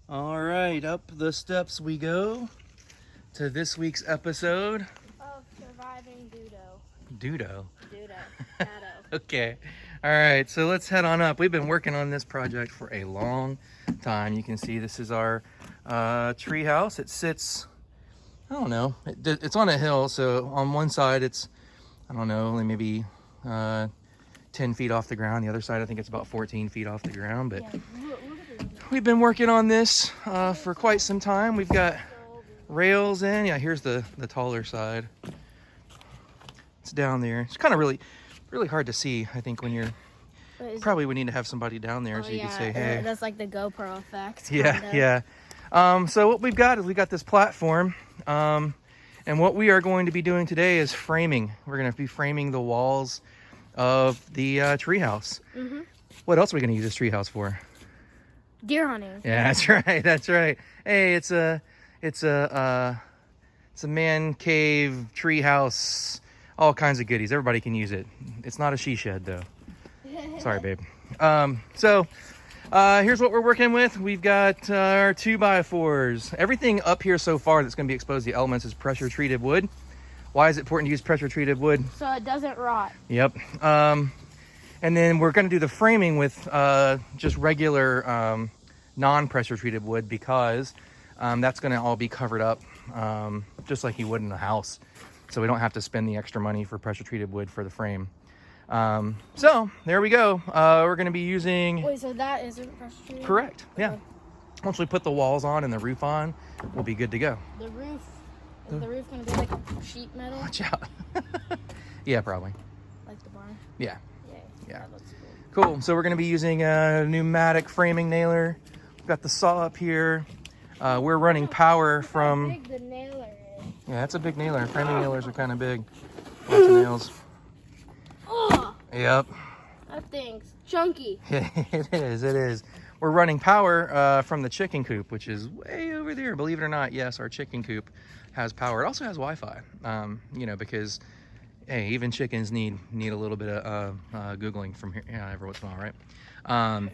All right, up the steps we go to this week's episode. Of surviving Dudo. Dudo. Shadow. Okay. All right, so let's head on up. We've been working on this project for a long time. You can see this is our tree house. It sits, I don't know, it's on a hill. So on one side it's, I don't know, only maybe 10 feet off the ground. The other side, I think it's about 14 feet off the ground. But Yeah, look at this. we've been working on this for quite some time. We've got rails in. Yeah, here's the taller side. It's down there. It's kind of really hard to see, I think, when you're probably we need to have somebody down there so you can say, hey. That's like the GoPro effect. Yeah, kinda. yeah. So what we've got is we got this platform, and what we are going to be doing today is framing. We're going to be framing the walls of the treehouse. Mm-hmm. What else are we going to use this treehouse for? Deer hunting. Yeah, that's right. That's right. Hey, it's a man cave, treehouse, all kinds of goodies. Everybody can use it. It's not a she shed though. Sorry, babe. So here's what we're working with. We've got our 2x4s. Everything up here so far that's going to be exposed to the elements is pressure treated wood. Why is it important to use pressure treated wood? So it doesn't rot. Yep. And then we're going to do the framing with just regular non-pressure treated wood because that's going to all be covered up just like you would in a house. So we don't have to spend the extra money for pressure treated wood for the frame. So there we go. We're going to be using... Wait, so that isn't pressure treated? Correct. Yeah. Okay. Once we put the walls on and the roof on, we'll be good to go. The roof, is the roof going to be like sheet metal? Watch out. Yeah, probably. Like the barn? Yeah. Yay. Yeah. That looks cool. Cool. So we're going to be using a pneumatic framing nailer. We've got the saw up here. We're running power from... How big the nailer is. Yeah, that's a big nailer. Framing nailers are kind of big. Lots of nails. Oh, Yep. that thing's chunky. It is. It is. We're running power from the chicken coop, which is way over there. Believe it or not, yes, our chicken coop has power. It also has Wi-Fi. Because hey, even chickens need a little bit of googling from here, every once in a while, right?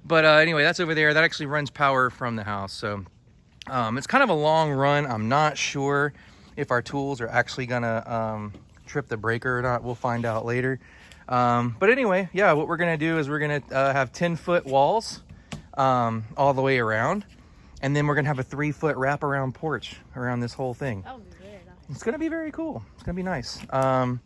But anyway, that's over there. That actually runs power from the house. So it's kind of a long run. I'm not sure if our tools are actually gonna trip the breaker or not. We'll find out later. But anyway, yeah, what we're gonna do is we're gonna have 10-foot walls all the way around, and then we're gonna have a 3-foot wraparound porch around this whole thing. That would be very nice. It's gonna be very cool. It's gonna be nice. And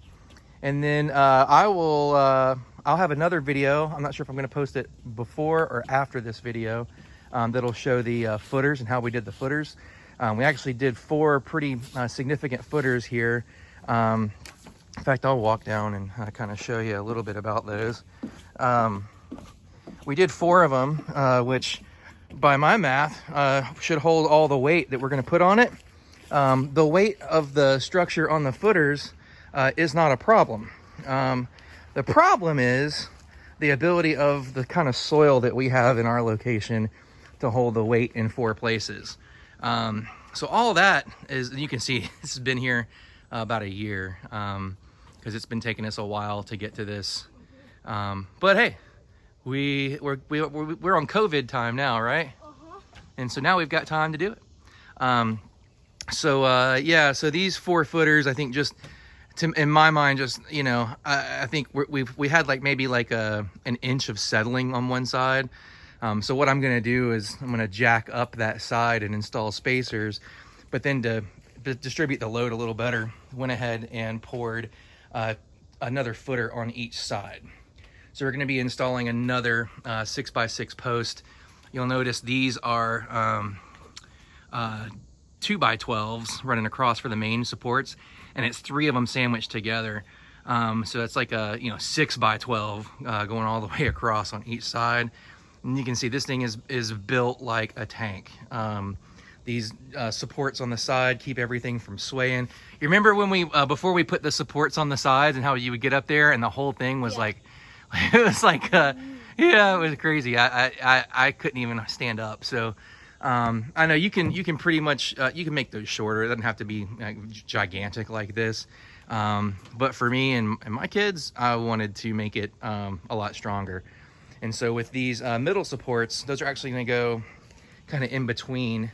then I'll have another video. I'm not sure if I'm gonna post it before or after this video that'll show the footers and how we did the footers. We actually did 4 pretty significant footers here. In fact, I'll walk down and kind of show you a little bit about those. We did 4 of them, which by my math should hold all the weight that we're gonna put on it. The weight of the structure on the footers is not a problem. The problem is the ability of the kind of soil that we have in our location to hold the weight in 4 places. So all that is, you can see this has been here about a year because it's been taking us a while to get to this. But hey, we're on COVID time now, right? And so now we've got time to do it. So these 4 footers, I think just in my mind, just, I think we had like maybe like an inch of settling on one side. So what I'm going to do is I'm going to jack up that side and install spacers, but then to distribute the load a little better, went ahead and poured another footer on each side. So we're going to be installing another 6x6 post. You'll notice these are 2x12s running across for the main supports, and it's 3 of them sandwiched together. So it's like a 6x12 going all the way across on each side. And you can see this thing is built like a tank. These supports on the side keep everything from swaying. You remember when we before we put the supports on the sides and how you would get up there and the whole thing was like, it was like, yeah, it was crazy. I couldn't even stand up. So I know you can pretty much you can make those shorter. It doesn't have to be gigantic like this. But for me and my kids, I wanted to make it a lot stronger. And so with these middle supports, those are actually going to go kind of in between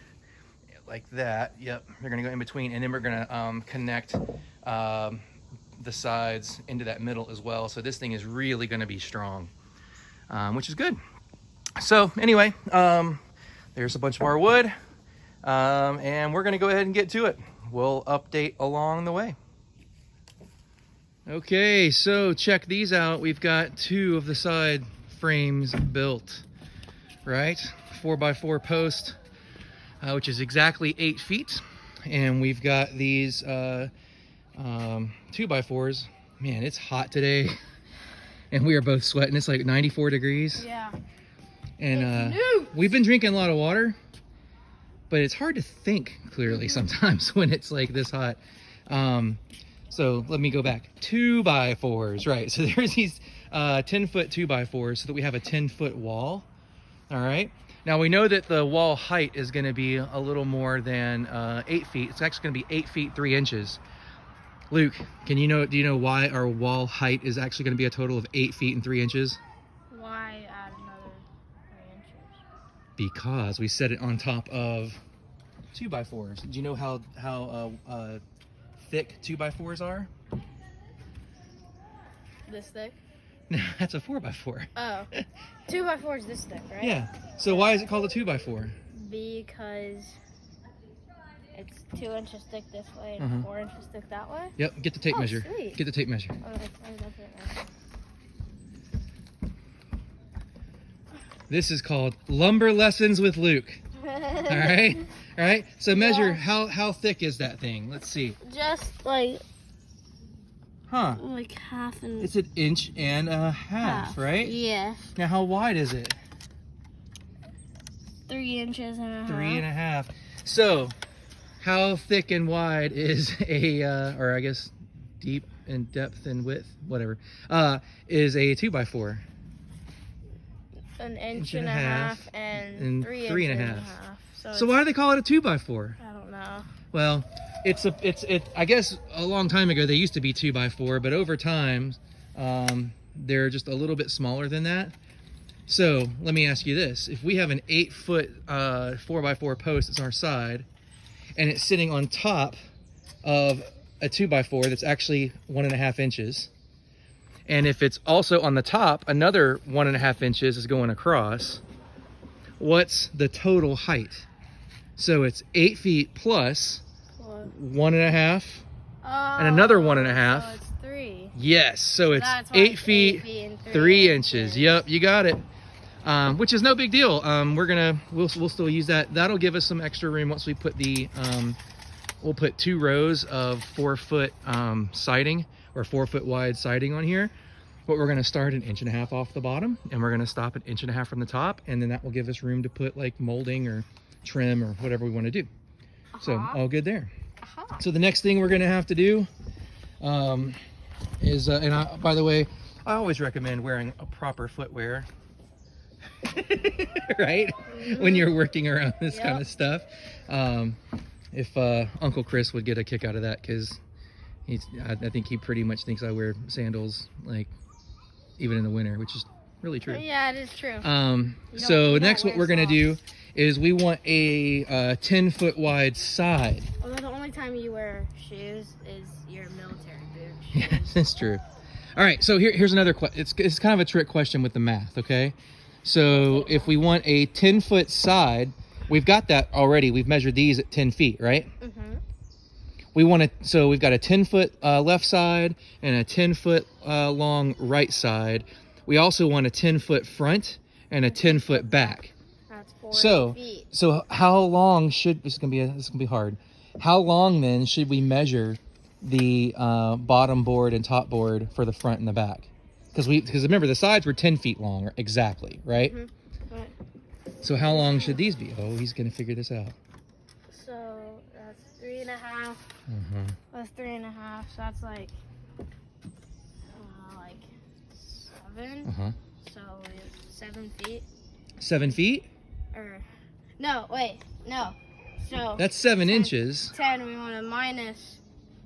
like that. Yep, they're gonna go in between, and then we're gonna connect the sides into that middle as well. So this thing is really gonna be strong, which is good. So anyway, there's a bunch of our wood, and we're gonna go ahead and get to it. We'll update along the way. Okay, so check these out. We've got 2 of the side frames built, right? 4x4 post, which is exactly 8 feet. And we've got these 2x4s. Man, it's hot today. And we are both sweating. It's like 94 degrees. Yeah. And we've been drinking a lot of water, but it's hard to think clearly sometimes when it's like this hot. So let me go back. 2x4s, right? So there's these 10-foot 2x4s so that we have a 10-foot wall. All right. Now we know that the wall height is going to be a little more than 8 feet. It's actually going to be 8 feet 3 inches. Luke, do you know why our wall height is actually going to be a total of 8 feet and 3 inches? Why add another 3 inches? Because we set it on top of 2x4s. Do you know how thick 2x4s are? This thick? No, that's a 4x4. Oh. 2x4 is this thick, right? Yeah. So why is it called a 2x4? Because it's 2 inches thick this way and 4 inches thick that way. Yep. Get the tape measure. Sweet. Get the tape measure. Oh, that's right. This is called Lumber Lessons with Luke. All right. All right. So measure how thick is that thing? Let's see. Just like like half and it's 1.5 inches, right? Yeah. Now how wide is it? 3 inches and a half. 3.5. So how thick and wide is or I guess deep and depth and width, whatever, is a 2x4? An inch and a half and 3 inches and a half. So why do they call it a 2x4? I don't know. Well, I guess a long time ago they used to be 2x4, but over time they're just a little bit smaller than that. So let me ask you this: if we have an 8-foot 4x4 post that's our side, and it's sitting on top of a 2x4 that's actually 1.5 inches, and if it's also on the top, another 1.5 inches is going across, what's the total height? So it's 8 feet plus 1.5 and another 1.5. So it's 3. Yes, so it's That's why 8 it's feet, 8 feet and 3 inches. Yep, you got it. Which is no big deal. We'll still use that. That'll give us some extra room once we put we'll put 2 rows of 4-foot siding or 4-foot wide siding on here. But we're gonna start 1.5 inches off the bottom, and we're gonna stop 1.5 inches from the top, and then that will give us room to put like molding or trim or whatever we want to do. So all good there. So the next thing we're gonna have to do is, by the way, I always recommend wearing a proper footwear, right? When you're working around this kind of stuff. If Uncle Chris would get a kick out of that, because I think he pretty much thinks I wear sandals like even in the winter, which is really true. Yeah, it is true. So next what we're gonna do is we want a 10-foot wide side. Although the only time you wear shoes is your military boots. Yes, that's true. All right, so here's another question. It's kind of a trick question with the math, okay? So if we want a 10-foot side, we've got that already. We've measured these at 10 feet, right? So we've got a 10-foot left side and a 10-foot long right side. We also want a 10-foot front and a 10-foot back. That's 4 feet. So how long should this is gonna be hard? How long then should we measure the bottom board and top board for the front and the back? Because remember the sides were 10 feet long exactly, right? Right. So how long should these be? Oh, he's gonna figure this out. So that's 3.5. That's 3.5. So that's like 7. So it's 7 feet. 7 feet? No, wait, no. So that's 7 inches. 10. We want to minus.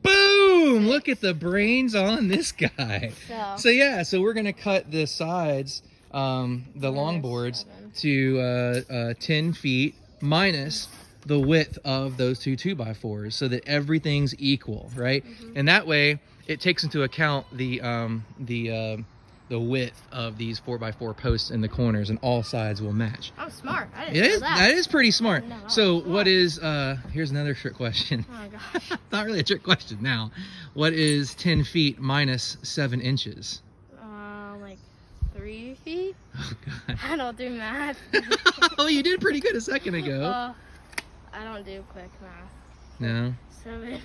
Boom! Look at the brains on this guy. So we're gonna cut the sides, the long boards, to 10 feet minus the width of those two 2x4s so that everything's equal, right? And that way it takes into account the width of these 4x4 posts in the corners, and all sides will match. I'm smart. I didn't know that. That is pretty smart. No, So what is here's another trick question. Oh my gosh. Not really a trick question now. What is 10 feet minus 7 inches? Like 3 feet? Oh god. I don't do math. Oh, you did pretty good a second ago. I don't do quick math. No. 7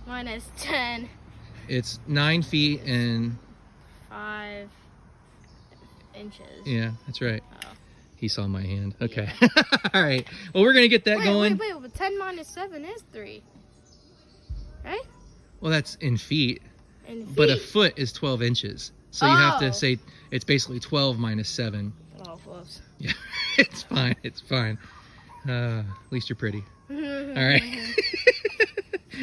minus 10. It's 9 feet and 5 inches. yeah, that's right. Oh. He saw my hand. Okay. All right. Well, we're gonna get that going. Wait, but 10 minus 7 is 3. Right? Well, that's in feet. In feet. But a foot is 12 inches. So you have to Oh. say it's basically 12 minus 7. Oh, whoops. Yeah, it's fine. It's fine. At least you're pretty. All right.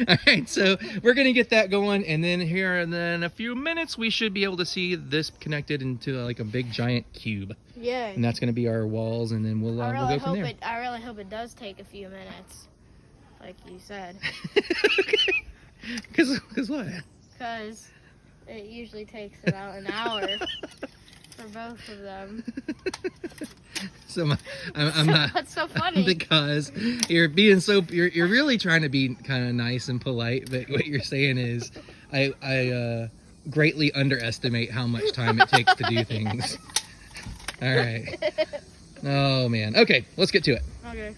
All right, so we're going to get that going, and then here in a few minutes, we should be able to see this connected into like a big giant cube. Yeah. And that's going to be our walls, and then we'll go from there. I really hope it does take a few minutes, like you said. Okay. Because what? Because it usually takes about an hour for both of them. So I'm not. That's so funny. Because you're being so you're really trying to be kind of nice and polite, but what you're saying is I greatly underestimate how much time it takes to do things. All right. Oh man. Okay, let's get to it. Okay.